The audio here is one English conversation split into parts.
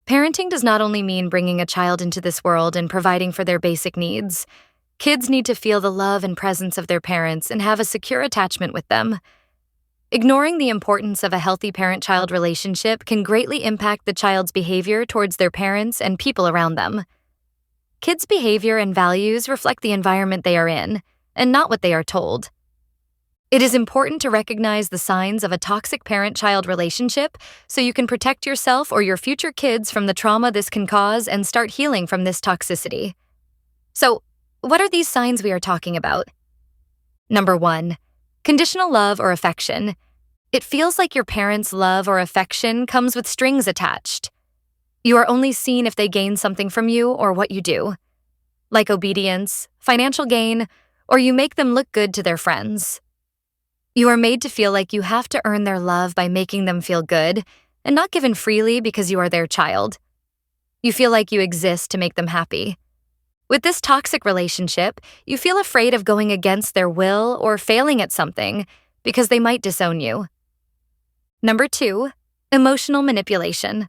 Parenting does not only mean bringing a child into this world and providing for their basic needs. Kids need to feel the love and presence of their parents and have a secure attachment with them. Ignoring the importance of a healthy parent-child relationship can greatly impact the child's behavior towards their parents and people around them. Kids' behavior and values reflect the environment they are in, and not what they are told. It is important to recognize the signs of a toxic parent-child relationship so you can protect yourself or your future kids from the trauma this can cause and start healing from this toxicity. So, what are these signs we are talking about? Number 1, conditional love or affection. It feels like your parents' love or affection comes with strings attached. You are only seen if they gain something from you or what you do, like obedience, financial gain, or you make them look good to their friends. You are made to feel like you have to earn their love by making them feel good, and not given freely because you are their child. You feel like you exist to make them happy. With this toxic relationship, you feel afraid of going against their will or failing at something because they might disown you. Number 2, emotional manipulation.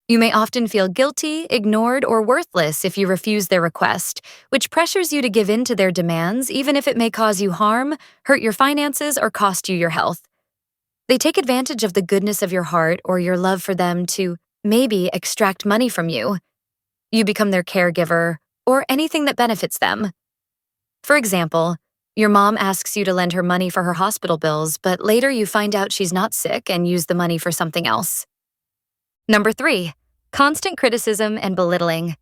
You may often feel guilty, ignored, or worthless if you refuse their request, which pressures you to give in to their demands even if it may cause you harm, hurt your finances, or cost you your health. They take advantage of the goodness of your heart or your love for them to, maybe, extract money from you. You become their caregiver, or anything that benefits them. For example, your mom asks you to lend her money for her hospital bills, but later you find out she's not sick and use the money for something else. Number 3, constant criticism and belittling.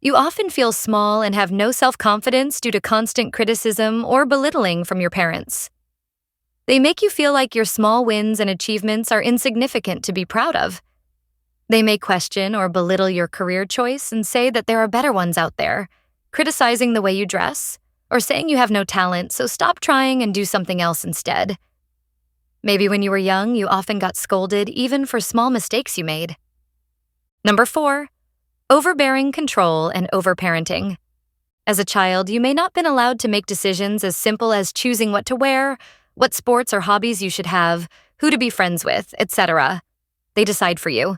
You often feel small and have no self-confidence due to constant criticism or belittling from your parents. They make you feel like your small wins and achievements are insignificant to be proud of. They may question or belittle your career choice and say that there are better ones out there, criticizing the way you dress, or saying you have no talent, so stop trying and do something else instead. Maybe when you were young, you often got scolded even for small mistakes you made. Number 4, overbearing control and overparenting. As a child, you may not have been allowed to make decisions as simple as choosing what to wear, what sports or hobbies you should have, who to be friends with, etc. They decide for you.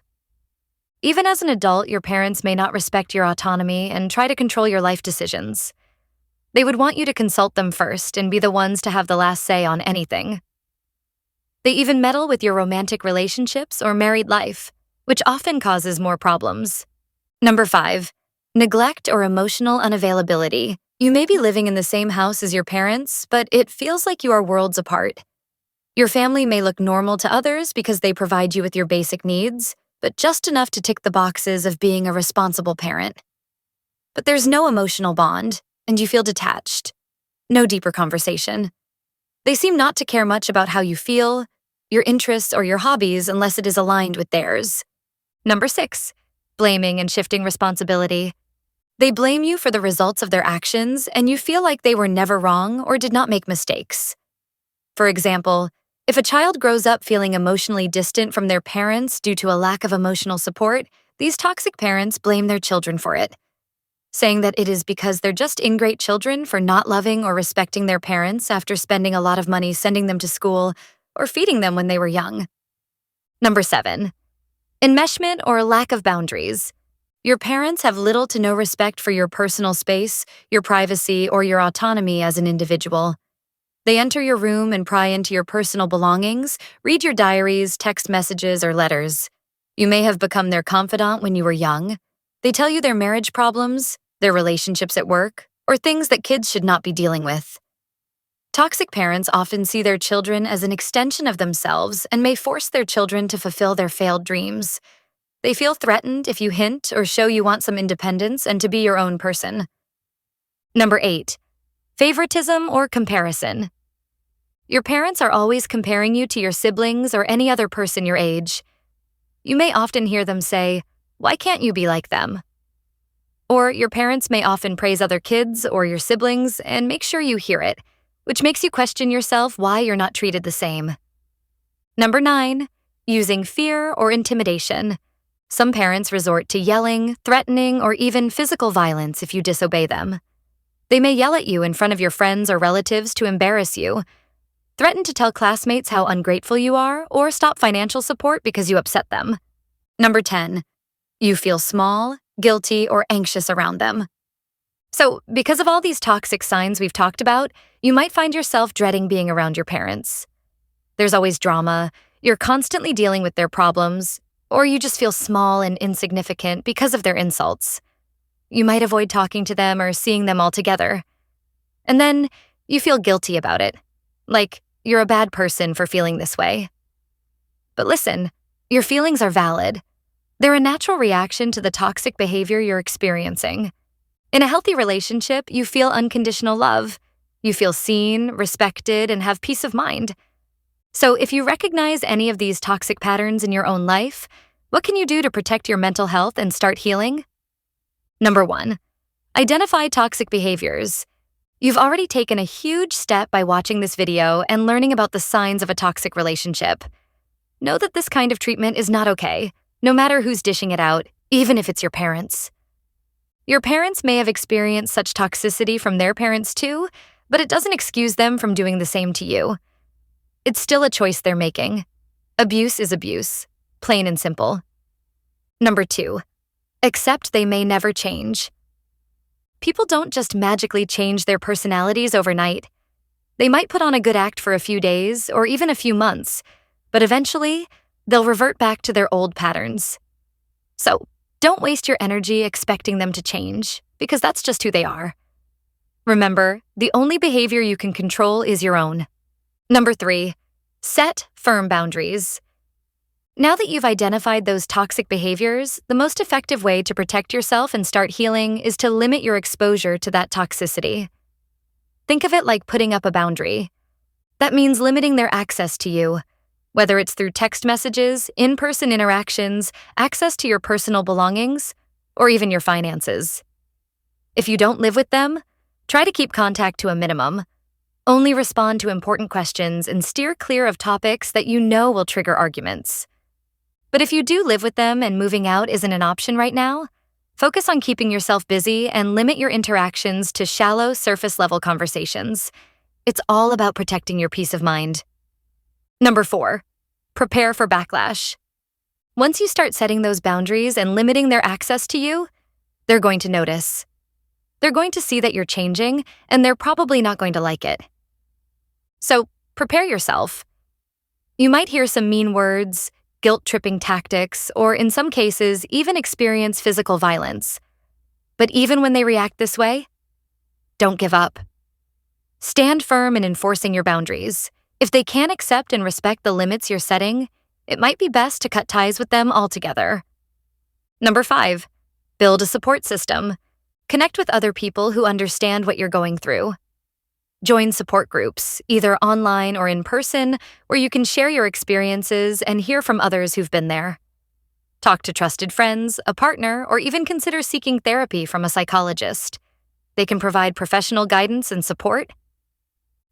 Even as an adult, your parents may not respect your autonomy and try to control your life decisions. They would want you to consult them first and be the ones to have the last say on anything. They even meddle with your romantic relationships or married life, which often causes more problems. Number 5, neglect or emotional unavailability. You may be living in the same house as your parents, but it feels like you are worlds apart. Your family may look normal to others because they provide you with your basic needs, but just enough to tick the boxes of being a responsible parent. But there's no emotional bond, and you feel detached. No deeper conversation. They seem not to care much about how you feel, your interests, or your hobbies unless it is aligned with theirs. Number 6, blaming and shifting responsibility. They blame you for the results of their actions, and you feel like they were never wrong or did not make mistakes. For example, if a child grows up feeling emotionally distant from their parents due to a lack of emotional support, these toxic parents blame their children for it, saying that it is because they're just ingrate children for not loving or respecting their parents after spending a lot of money sending them to school or feeding them when they were young. Number 7, enmeshment or lack of boundaries. Your parents have little to no respect for your personal space, your privacy, or your autonomy as an individual. They enter your room and pry into your personal belongings, read your diaries, text messages, or letters. You may have become their confidant when you were young. They tell you their marriage problems, their relationships at work, or things that kids should not be dealing with. Toxic parents often see their children as an extension of themselves and may force their children to fulfill their failed dreams. They feel threatened if you hint or show you want some independence and to be your own person. Number 8, favoritism or comparison. Your parents are always comparing you to your siblings or any other person your age. You may often hear them say, "Why can't you be like them?" Or your parents may often praise other kids or your siblings and make sure you hear it, which makes you question yourself why you're not treated the same. Number 9, using fear or intimidation. Some parents resort to yelling, threatening, or even physical violence if you disobey them. They may yell at you in front of your friends or relatives to embarrass you, threaten to tell classmates how ungrateful you are, or stop financial support because you upset them. Number 10, You feel small, guilty, or anxious around them. So, because of all these toxic signs we've talked about, you might find yourself dreading being around your parents. There's always drama, you're constantly dealing with their problems, or you just feel small and insignificant because of their insults. You might avoid talking to them or seeing them altogether. And then you feel guilty about it, like you're a bad person for feeling this way. But listen, your feelings are valid. They're a natural reaction to the toxic behavior you're experiencing. In a healthy relationship, you feel unconditional love. You feel seen, respected, and have peace of mind. So if you recognize any of these toxic patterns in your own life, what can you do to protect your mental health and start healing? Number 1, identify toxic behaviors. You've already taken a huge step by watching this video and learning about the signs of a toxic relationship. Know that this kind of treatment is not okay, no matter who's dishing it out, even if it's your parents. Your parents may have experienced such toxicity from their parents too, but it doesn't excuse them from doing the same to you. It's still a choice they're making. Abuse is abuse, plain and simple. Number 2, accept they may never change. People don't just magically change their personalities overnight. They might put on a good act for a few days or even a few months, but eventually, they'll revert back to their old patterns. So, don't waste your energy expecting them to change, because that's just who they are. Remember, the only behavior you can control is your own. Number 3, set firm boundaries. Now that you've identified those toxic behaviors, the most effective way to protect yourself and start healing is to limit your exposure to that toxicity. Think of it like putting up a boundary. That means limiting their access to you, whether it's through text messages, in-person interactions, access to your personal belongings, or even your finances. If you don't live with them, try to keep contact to a minimum. Only respond to important questions and steer clear of topics that you know will trigger arguments. But if you do live with them and moving out isn't an option right now, focus on keeping yourself busy and limit your interactions to shallow, surface-level conversations. It's all about protecting your peace of mind. Number 4, prepare for backlash. Once you start setting those boundaries and limiting their access to you, they're going to notice. They're going to see that you're changing, and they're probably not going to like it. So, prepare yourself. You might hear some mean words, guilt-tripping tactics, or in some cases, even experience physical violence. But even when they react this way, don't give up. Stand firm in enforcing your boundaries. If they can't accept and respect the limits you're setting, it might be best to cut ties with them altogether. Number 5, build a support system. Connect with other people who understand what you're going through. Join support groups, either online or in person, where you can share your experiences and hear from others who've been there. Talk to trusted friends, a partner, or even consider seeking therapy from a psychologist. They can provide professional guidance and support.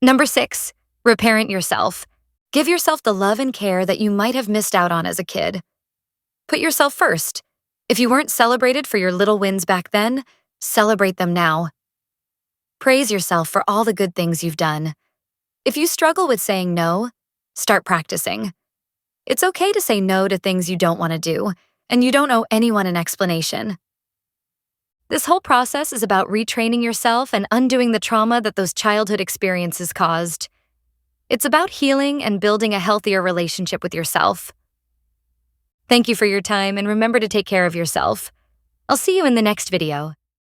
Number 6, reparent yourself. Give yourself the love and care that you might have missed out on as a kid. Put yourself first. If you weren't celebrated for your little wins back then, celebrate them now. Praise yourself for all the good things you've done. If you struggle with saying no, start practicing. It's okay to say no to things you don't want to do, and you don't owe anyone an explanation. This whole process is about retraining yourself and undoing the trauma that those childhood experiences caused. It's about healing and building a healthier relationship with yourself. Thank you for your time, and remember to take care of yourself. I'll see you in the next video.